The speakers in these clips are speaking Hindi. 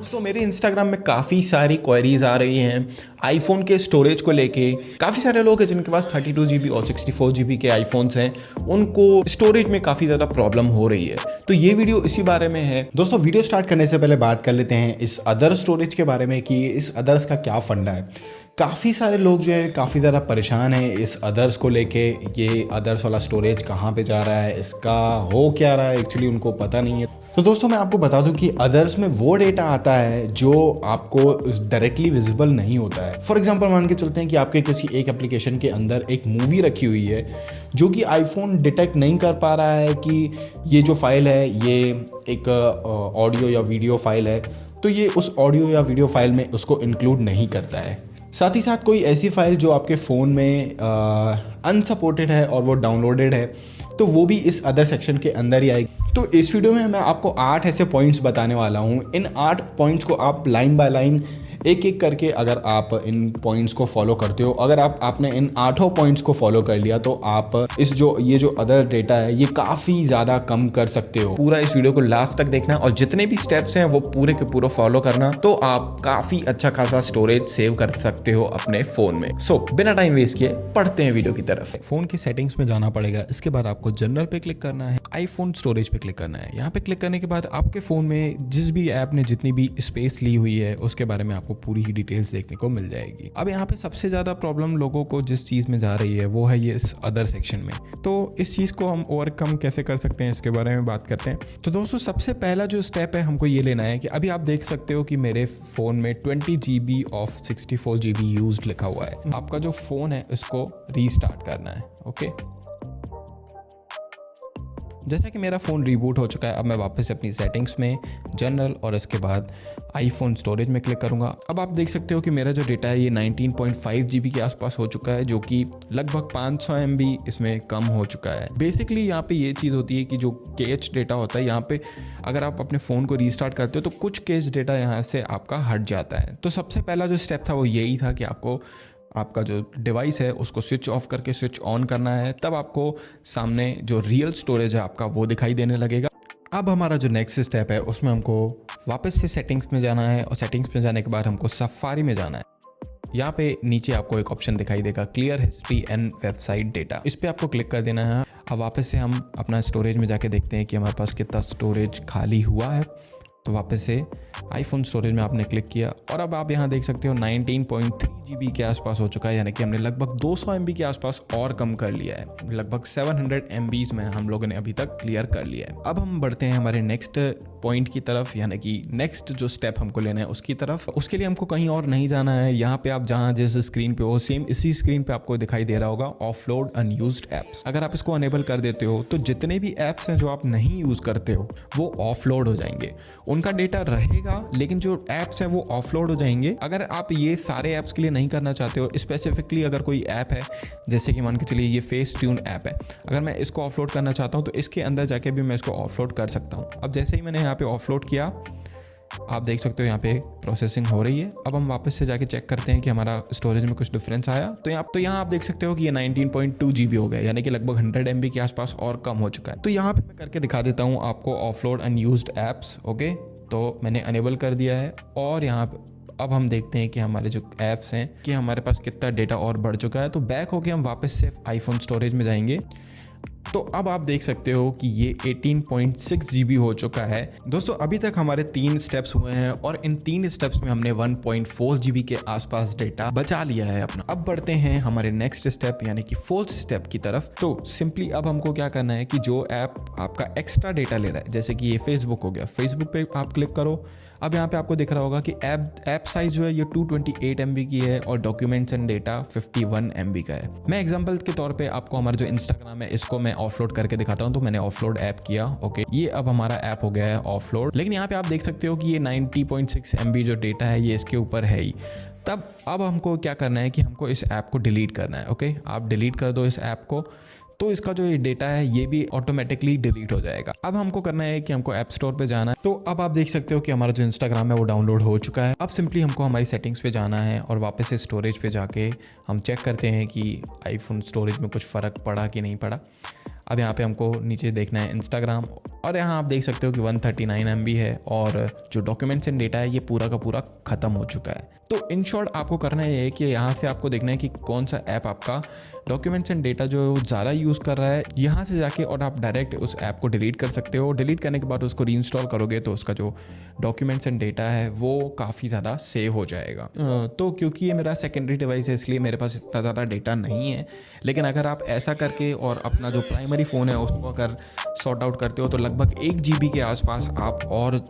दोस्तों मेरे इंस्टाग्राम में काफ़ी सारी क्वेरीज आ रही हैं आईफोन के स्टोरेज को लेके। काफ़ी सारे लोग हैं जिनके पास 32 GB और 64 GB के आईफोन्स हैं, उनको स्टोरेज में काफ़ी ज़्यादा प्रॉब्लम हो रही है। तो ये वीडियो इसी बारे में है। दोस्तों वीडियो स्टार्ट करने से पहले बात कर लेते हैं इस अदर स्टोरेज के बारे में कि इस अदर्स का क्या फंडा है। काफ़ी सारे लोग जो है काफ़ी ज़्यादा परेशान हैं इस अदर्स को लेके। ये अदर्स वाला स्टोरेज कहाँ पे जा रहा है, इसका हो क्या रहा है, एक्चुअली उनको पता नहीं है। तो दोस्तों मैं आपको बता दूं कि अदर्स में वो डेटा आता है जो आपको डायरेक्टली विजिबल नहीं होता है। फॉर एग्जांपल मान के चलते हैं कि आपके किसी एक एप्लीकेशन के अंदर एक मूवी रखी हुई है जो कि आईफोन डिटेक्ट नहीं कर पा रहा है कि ये जो फाइल है ये एक ऑडियो या वीडियो फाइल है, तो ये उस ऑडियो या वीडियो फाइल में उसको इंक्लूड नहीं करता है। साथ ही साथ कोई ऐसी फाइल जो आपके फ़ोन में अनसपोर्टेड है और वो डाउनलोडेड है, तो वो भी इस अदर सेक्शन के अंदर ही आएगी। तो इस वीडियो में मैं आपको 8 ऐसे पॉइंट्स बताने वाला हूँ। इन 8 पॉइंट्स को आप लाइन बाय लाइन एक एक करके अगर आप इन पॉइंट्स को फॉलो करते हो, अगर आपने इन 8 पॉइंट्स को फॉलो कर लिया तो आप ये जो अदर डेटा है ये काफ़ी ज़्यादा कम कर सकते हो। पूरा इस वीडियो को लास्ट तक देखना और जितने भी स्टेप्स हैं वो पूरे के पूरे फॉलो करना, तो आप काफ़ी अच्छा खासा स्टोरेज सेव कर सकते हो अपने फ़ोन में। सो बिना टाइम वेस्ट किए पढ़ते हैं वीडियो की तरफ। फ़ोन की सेटिंग्स में जाना पड़ेगा, इसके बाद आपको जनरल पे क्लिक करना है, आईफोन स्टोरेज पे क्लिक करना है। यहाँ पे क्लिक करने के बाद आपके फ़ोन में जिस भी ऐप ने जितनी भी स्पेस ली हुई है उसके बारे में आपको पूरी ही डिटेल्स देखने को मिल जाएगी। अब यहाँ पे सबसे ज़्यादा प्रॉब्लम लोगों को जिस चीज़ में जा रही है वो है ये इस अदर सेक्शन में। तो इस चीज़ को हम ओवरकम कैसे कर सकते हैं इसके बारे में बात करते हैं। तो दोस्तों सबसे पहला जो स्टेप है हमको ये लेना है कि अभी आप देख सकते हो कि मेरे फ़ोन में 20 GB ऑफ 64 GB यूज्ड लिखा हुआ है। आपका जो फ़ोन है इसको रीस्टार्ट करना है। ओके, जैसा कि मेरा फ़ोन रीबूट हो चुका है, अब मैं वापस अपनी सेटिंग्स में जनरल और इसके बाद आईफोन स्टोरेज में क्लिक करूंगा। अब आप देख सकते हो कि मेरा जो डेटा है ये 19.5 GB के आसपास हो चुका है, जो कि लगभग 500 MB इसमें कम हो चुका है। बेसिकली यहाँ पे ये चीज़ होती है कि जो कैच डेटा होता है यहाँ पे अगर आप अपने फ़ोन को रीस्टार्ट करते हो तो कुछ कैच डेटा यहाँ से आपका हट जाता है। तो सबसे पहला जो स्टेप था वो यही था कि आपका जो डिवाइस है उसको स्विच ऑफ करके स्विच ऑन करना है, तब आपको सामने जो रियल स्टोरेज है आपका वो दिखाई देने लगेगा। अब हमारा जो नेक्स्ट स्टेप है उसमें हमको वापस से सेटिंग्स में जाना है और सेटिंग्स में जाने के बाद हमको सफारी में जाना है। यहाँ पे नीचे आपको एक ऑप्शन दिखाई देगा clear history and website data, इस पर आपको क्लिक कर देना है। अब वापस से हम अपना स्टोरेज में जाके देखते हैं कि हमारे पास कितना स्टोरेज खाली हुआ है। तो वापस से आईफोन स्टोरेज में आपने क्लिक किया और अब आप यहाँ देख सकते हो 19.3 GB के आसपास हो चुका है, यानी कि हमने लगभग 200 MB के आसपास और कम कर लिया है। लगभग 700 MB में हम लोगों ने अभी तक क्लियर कर लिया है। अब हम बढ़ते हैं हमारे नेक्स्ट पॉइंट की तरफ, यानी कि नेक्स्ट जो स्टेप हमको लेना है उसकी तरफ। उसके लिए हमको कहीं और नहीं जाना है। यहाँ पे आप जहाँ जिस स्क्रीन पे हो सेम इसी स्क्रीन पे आपको दिखाई दे रहा होगा ऑफलोड अनयूज्ड एप्स। अगर आप इसको अनेबल कर देते हो तो जितने भी एप्स हैं जो आप नहीं यूज करते हो वो ऑफलोड हो जाएंगे। उनका डेटा रहेगा लेकिन जो एप्स हैं वो ऑफलोड हो जाएंगे। अगर आप ये सारे एप्स के लिए नहीं करना चाहते हो, स्पेसिफिकली अगर कोई ऐप है जैसे कि मान के चलिए ये फेस ट्यून ऐप है, अगर मैं इसको ऑफलोड करना चाहता हूँ तो इसके अंदर जाके भी मैं इसको ऑफलोड कर सकता हूँ। अब जैसे ही मैंने यहाँ पे ऑफलोड किया आप देख सकते हो यहाँ पे प्रोसेसिंग हो रही है। अब हम वापस से जाके चेक करते हैं कि हमारा स्टोरेज में कुछ डिफरेंस आया। तो यहाँ आप देख सकते हो कि ये 19.2 GB हो गया, यानी कि लगभग 100 MB के आसपास और कम हो चुका है। तो यहाँ पे मैं करके दिखा देता हूँ आपको ऑफलोड अनयूज्ड एप्स। ओके, तो मैंने अनेबल कर दिया है और यहाँ पे अब हम देखते हैं कि हमारे जो ऐप्स हैं कि हमारे पास कितना डेटा और बढ़ चुका है। तो बैक होके हम वापस से आईफोन स्टोरेज में जाएंगे। तो अब आप देख सकते हो कि ये 18.6 GB हो चुका है। दोस्तों अभी तक हमारे 3 स्टेप्स हुए हैं और इन 3 स्टेप्स में हमने 1.4 GB के आसपास डेटा बचा लिया है अपना। अब बढ़ते हैं हमारे नेक्स्ट स्टेप यानी कि 4th स्टेप की तरफ। तो सिंपली अब हमको क्या करना है कि जो ऐप आपका एक्स्ट्रा डेटा ले रहा है, जैसे कि ये फेसबुक हो गया, फेसबुक पे आप क्लिक करो। अब यहाँ पे आपको दिख रहा होगा कि ऐप साइज जो है ये 228 MB की है और डॉक्यूमेंट्स एंड डेटा 51 MB का है। मैं एग्जांपल के तौर पे आपको हमारा जो इंस्टाग्राम है इसको मैं ऑफलोड करके दिखाता हूँ। तो मैंने ऑफलोड ऐप किया। ओके, ये अब हमारा ऐप हो गया है ऑफलोड। लेकिन यहाँ पे आप देख सकते हो कि ये 90.6 MB जो डेटा है ये इसके ऊपर है ही। तब अब हमको क्या करना है कि हमको इस ऐप को डिलीट करना है। ओके, आप डिलीट कर दो इस ऐप को, तो इसका जो ये डेटा है ये भी ऑटोमेटिकली डिलीट हो जाएगा। अब हमको करना है कि हमको ऐप स्टोर पे जाना है। तो अब आप देख सकते हो कि हमारा जो इंस्टाग्राम है वो डाउनलोड हो चुका है। अब सिंपली हमको हमारी सेटिंग्स पे जाना है और वापस से स्टोरेज पे जाके हम चेक करते हैं कि आईफोन स्टोरेज में कुछ फ़र्क पड़ा कि नहीं पड़ा। अब यहाँ पे हमको नीचे देखना है इंस्टाग्राम। और यहाँ आप देख सकते हो कि 139 MB है और जो डॉक्यूमेंट्स एंड डेटा है ये पूरा का पूरा ख़त्म हो चुका है। तो इन शॉर्ट आपको करना ये है कि यहाँ से आपको देखना है कि कौन सा ऐप आपका डॉक्यूमेंट्स एंड डेटा जो ज़्यादा यूज़ कर रहा है, यहाँ से जाके और आप डायरेक्ट उस ऐप को डिलीट कर सकते हो। डिलीट करने के बाद उसको रीइंस्टॉल करोगे तो उसका जो डॉक्यूमेंट्स एंड डेटा है वो काफ़ी ज़्यादा सेव हो जाएगा। तो क्योंकि ये मेरा सेकेंडरी डिवाइस है इसलिए मेरे पास इतना ज़्यादा डेटा नहीं है, लेकिन अगर आप ऐसा करके और अपना जो प्राइमरी फ़ोन है उसको अगर सॉर्ट आउट करते हो तो लगभग 1 GB के आसपास आप और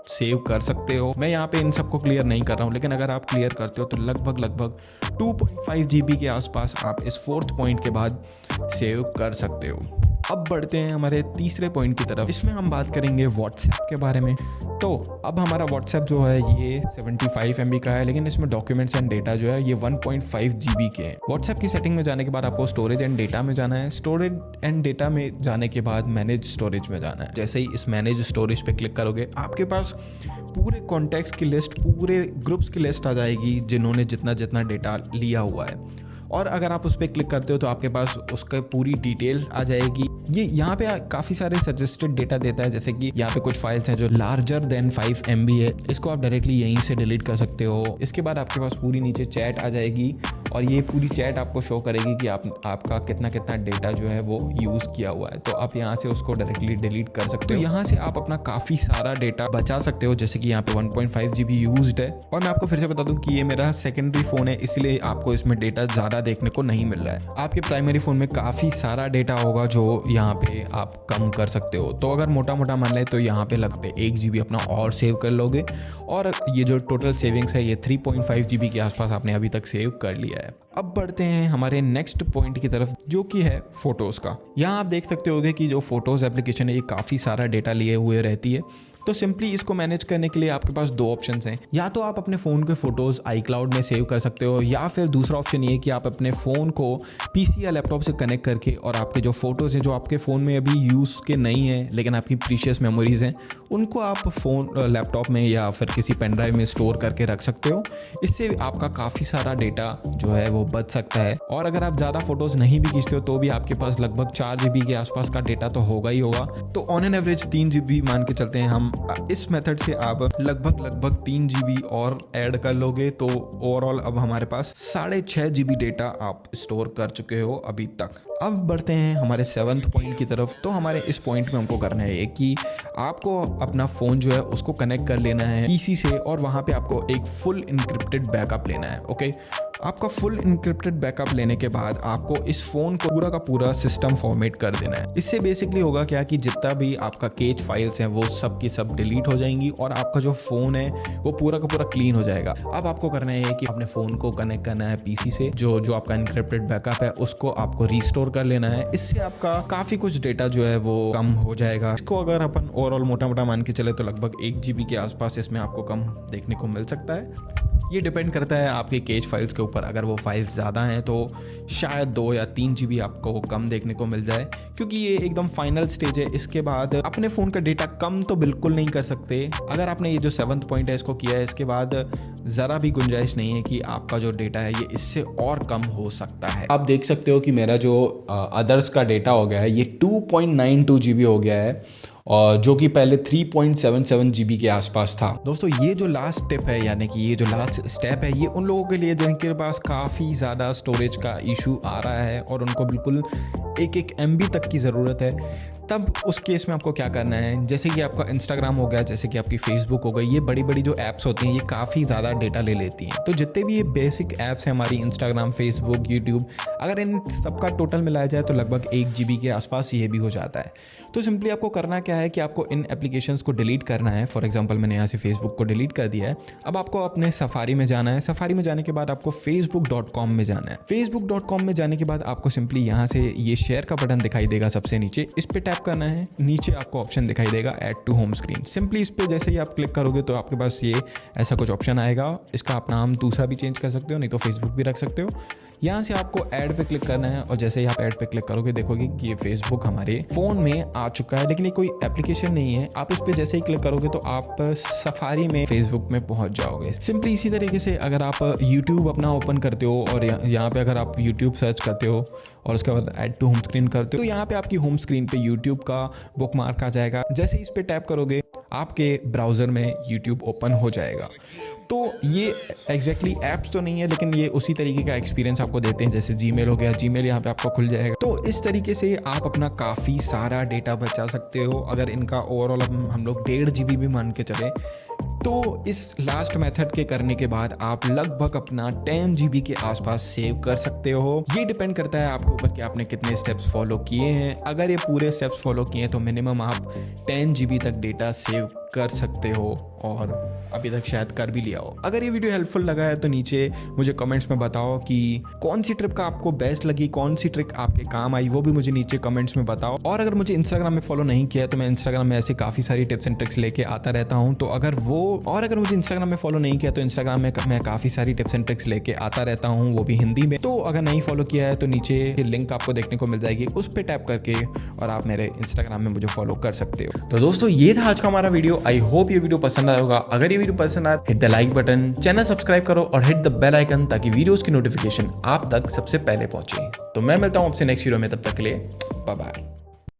सेव कर सकते हो। मैं यहाँ पे इन सबको क्लियर नहीं कर रहा हूँ, लेकिन अगर आप क्लियर करते हो तो लगभग 2.5 GB के आसपास आप इस 4th पॉइंट के बाद सेव कर सकते हो। अब बढ़ते हैं हमारे तीसरे पॉइंट की तरफ। इसमें हम बात करेंगे व्हाट्सएप के बारे में। तो अब हमारा व्हाट्सएप जो है ये 75 MB का है, लेकिन इसमें डॉक्यूमेंट्स एंड डेटा जो है ये 1.5 GB के हैं। व्हाट्सएप की सेटिंग में जाने के बाद आपको स्टोरेज एंड डेटा में जाना है। स्टोरेज एंड डेटा में जाने के बाद मैनेज स्टोरेज में जाना है। जैसे ही इस मैनेज स्टोरेज पे क्लिक करोगे आपके पास पूरे कॉन्टैक्ट्स की लिस्ट, पूरे ग्रुप्स की लिस्ट आ जाएगी जिन्होंने जितना जितना डेटा लिया हुआ है। और अगर आप उस पर क्लिक करते हो तो आपके पास उसका पूरी डिटेल आ जाएगी। ये यहाँ पे काफ़ी सारे सजेस्टेड डेटा देता है, जैसे कि यहाँ पे कुछ फाइल्स हैं जो लार्जर देन 5 MB है, इसको आप डायरेक्टली यहीं से डिलीट कर सकते हो। इसके बाद आपके पास पूरी नीचे चैट आ जाएगी और ये पूरी चैट आपको शो करेगी कि आपका कितना कितना डेटा जो है वो यूज़ किया हुआ है। तो आप यहाँ से उसको डायरेक्टली डिलीट कर सकते हो। तो यहाँ से आप अपना काफ़ी सारा डेटा बचा सकते हो, जैसे कि यहाँ पे 1.5 GB यूज्ड है। और मैं आपको फिर से बता दूँ कि ये मेरा सेकेंडरी फ़ोन है, इसलिए आपको इसमें डेटा ज़्यादा देखने को नहीं मिल रहा है। आपके प्राइमरी फ़ोन में काफ़ी सारा डेटा होगा जो यहाँ पे आप कम कर सकते हो। तो अगर मोटा मोटा मान लें तो यहाँ पे लगभग 1 GB अपना और सेव कर लोगे और ये जो टोटल सेविंग्स है ये 3.5 GB के आसपास आपने अभी तक सेव कर लिया है। अब बढ़ते हैं हमारे नेक्स्ट पॉइंट की तरफ जो कि है फोटोज़ का। यहाँ आप देख सकते होगे कि जो फोटोज़ एप्लीकेशन है ये काफ़ी सारा डेटा लिए हुए रहती है। तो सिंपली इसको मैनेज करने के लिए आपके पास 2 ऑप्शंस हैं। या तो आप अपने फ़ोन के फ़ोटोज़ iCloud में सेव कर सकते हो, या फिर दूसरा ऑप्शन ये है कि आप अपने फ़ोन को PC या लैपटॉप से कनेक्ट करके और आपके जो फ़ोटोज़ हैं जो आपके फ़ोन में अभी यूज़ के नहीं हैं लेकिन आपकी प्रीशियस मेमोरीज़ हैं, उनको आप फ़ोन लैपटॉप में या फिर किसी पेन ड्राइव में स्टोर करके रख सकते हो। इससे आपका काफ़ी सारा डेटा जो है वो बच सकता है। और अगर आप ज़्यादा फ़ोटोज़ नहीं भी खींचते हो तो भी आपके पास लगभग 4 GB के आसपास का डेटा तो होगा ही होगा। तो ऑन एन एवरेज 3 GB मान के चलते हैं हम। इस मेथड से आप लगभग 3 GB और ऐड कर लोगे तो ओवरऑल अब हमारे पास 6.5 GB डेटा आप स्टोर कर चुके हो अभी तक। अब बढ़ते हैं हमारे 7th पॉइंट की तरफ। तो हमारे इस पॉइंट में हमको करना है कि आपको अपना फ़ोन जो है उसको कनेक्ट कर लेना है PC से और वहाँ पे आपको एक फुल इनक्रिप्टेड बैकअप लेना है। ओके, आपका फुल इनक्रिप्टेड बैकअप लेने के बाद आपको इस फ़ोन को पूरा का पूरा सिस्टम फॉर्मेट कर देना है। इससे बेसिकली होगा क्या कि जितना भी आपका कैच फाइल्स हैं वो सब की सब डिलीट हो जाएंगी और आपका जो फ़ोन है वो पूरा का पूरा क्लीन हो जाएगा। अब आपको करना है कि अपने फ़ोन को कनेक्ट करना है PC से, जो आपका इनक्रिप्टेड बैकअप है उसको आपको रीस्टोर कर लेना है। इससे आपका काफ़ी कुछ डेटा जो है वो कम हो जाएगा। इसको अगर अपन ओवरऑल मोटा मोटा मान के चले तो लगभग 1 GB के आसपास इसमें आपको कम देखने को मिल सकता है। ये डिपेंड करता है आपके कैच फाइल्स के ऊपर। अगर वो फाइल्स ज़्यादा हैं तो शायद 2 या 3 GB आपको कम देखने को मिल जाए, क्योंकि ये एकदम फाइनल स्टेज है। इसके बाद अपने फ़ोन का डेटा कम तो बिल्कुल नहीं कर सकते। अगर आपने ये जो 7th पॉइंट है इसको किया है, इसके बाद ज़रा भी गुंजाइश नहीं है कि आपका जो डेटा है ये इससे और कम हो सकता है। आप देख सकते हो कि मेरा जो अदर्स का डेटा हो गया है ये 2.92 GB हो गया है, और जो कि पहले 3.77 GB के आसपास था। दोस्तों ये जो लास्ट स्टेप है, यानी कि ये जो लास्ट स्टेप है, ये उन लोगों के लिए जिनके पास काफ़ी ज़्यादा स्टोरेज का इशू आ रहा है और उनको बिल्कुल 1 MB तक की ज़रूरत है। तब उस केस में आपको क्या करना है, जैसे कि आपका इंस्टाग्राम हो गया, जैसे कि आपकी फेसबुक हो गई, ये बड़ी बड़ी जो ऐप्स होती हैं ये काफ़ी ज़्यादा डेटा ले लेती हैं। तो जितने भी ये बेसिक ऐप्स हैं हमारी, इंस्टाग्राम, फेसबुक, यूट्यूब, अगर इन सबका टोटल मिलाया जाए तो लगभग 1 GB के आसपास ये भी हो जाता है। तो सिंपली आपको करना क्या है कि आपको इन एप्लीकेशंस को डिलीट करना है। फॉर एग्जांपल मैंने यहाँ से फेसबुक को डिलीट कर दिया है। अब आपको अपने सफारी में जाना है। सफारी में जाने के बाद आपको facebook.com में जाना है। facebook.com में जाने के बाद आपको सिंपली यहाँ से ये शेयर का बटन दिखाई देगा सबसे नीचे, इस पर टैप करना है। नीचे आपको ऑप्शन दिखाई देगा add to home screen. Simply इस पर जैसे ही आप क्लिक करोगे तो आपके पास ये ऐसा कुछ ऑप्शन आएगा। इसका आप नाम दूसरा भी चेंज कर सकते हो, नहीं तो फेसबुक भी रख सकते हो, यहाँ से आपको ऐड पे क्लिक करना है और जैसे ही आप ऐड पे क्लिक करोगे देखोगे कि ये फेसबुक हमारे फ़ोन में आ चुका है, लेकिन ये कोई एप्लीकेशन नहीं है। आप इस पर जैसे ही क्लिक करोगे तो आप सफारी में फेसबुक में पहुंच जाओगे। सिंपली इसी तरीके से अगर आप यूट्यूब अपना ओपन करते हो और यहाँ पे अगर आप यूट्यूब सर्च करते हो और उसके बाद ऐड टू होम स्क्रीन करते हो तो यहाँ पे आपकी होम स्क्रीन पे यूट्यूब का बुकमार्क आ जाएगा। जैसे ही इस पर टैप करोगे आपके ब्राउज़र में यूट्यूब ओपन हो जाएगा। तो ये एग्जैक्टली ऐप्स तो नहीं है, लेकिन ये उसी तरीके का एक्सपीरियंस आपको देते हैं। जैसे जीमेल हो गया, जीमेल यहाँ पे आपको खुल जाएगा। तो इस तरीके से आप अपना काफ़ी सारा डेटा बचा सकते हो। अगर इनका ओवरऑल हम लोग 1.5 GB भी मान के चले तो इस लास्ट मेथड के करने के बाद आप लगभग अपना 10 GB के आसपास सेव कर सकते हो। ये डिपेंड करता है आपके ऊपर कि आपने कितने स्टेप्स फॉलो किए हैं। अगर ये पूरे स्टेप्स फॉलो किए हैं तो मिनिमम आप 10 GB तक डेटा सेव कर सकते हो और अभी तक शायद कर भी लिया हो। अगर ये वीडियो हेल्पफुल लगा है तो नीचे मुझे कमेंट्स में बताओ कि कौन सी ट्रिक का आपको बेस्ट लगी, कौन सी ट्रिक आपके काम आई, वो भी मुझे नीचे कमेंट्स में बताओ। और अगर मुझे इंस्टाग्राम में फॉलो नहीं किया तो मैं इंस्टाग्राम में ऐसी काफ़ी सारी टिप्स एंड ट्रिक्स लेके आता रहता हूँ। तो अगर मुझे इंस्टाग्राम में फॉलो नहीं किया तो इंस्टाग्राम में मैं काफ़ी सारी टिप्स एंड ट्रिक्स लेके आता रहता हूँ, वो भी हिंदी में। तो अगर नहीं फॉलो किया है तो नीचे लिंक आपको देखने को मिल जाएगी, उस पर टैप करके और आप मेरे इंस्टाग्राम में मुझे फॉलो कर सकते हो। तो दोस्तों ये था आज का हमारा वीडियो। आई होप ये वीडियो पसंद आया होगा। अगर ये वीडियो पसंद आया hit the like button, channel subscribe करो और हिट द बेल आइकन ताकि वीडियोस की नोटिफिकेशन आप तक सबसे पहले पहुंचे। तो मैं मिलता हूं आपसे नेक्स्ट वीडियो में, तब तक के लिए बाय बाय।